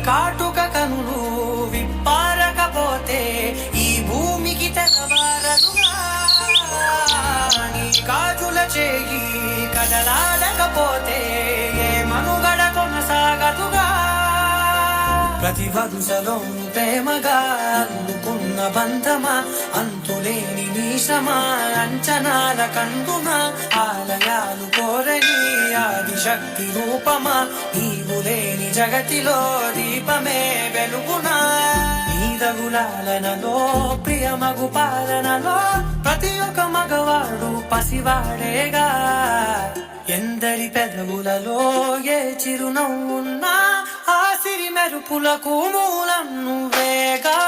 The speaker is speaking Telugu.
కాటుక కనులు విప్పారకపోతే ఈ భూమికి తెగవారదుగా. నీ గాజుల చేయి కదలాడకపోతే ఏ మనుగడ కొనసాగదుగా. ప్రతి వరుసలోను ప్రేమగా అల్లుకున్న బంధమా, అంతులేని నీశమా, అంచనాల కందున ఆలయాలు కోరని ఆదిశక్తి రూపమా, నీవు లేని జగతిలో దీపమే వెలుగునా. నీదగులాలనలో ప్రియమగు పాలనలో ప్రతి ఒక్క మగవాడు పసివాడేగా. ఎందరి పెదవులలో ఏ చిరునవ్వున్నా ఆ సిరి మెరుపులకు మూలం నువ్వేగా.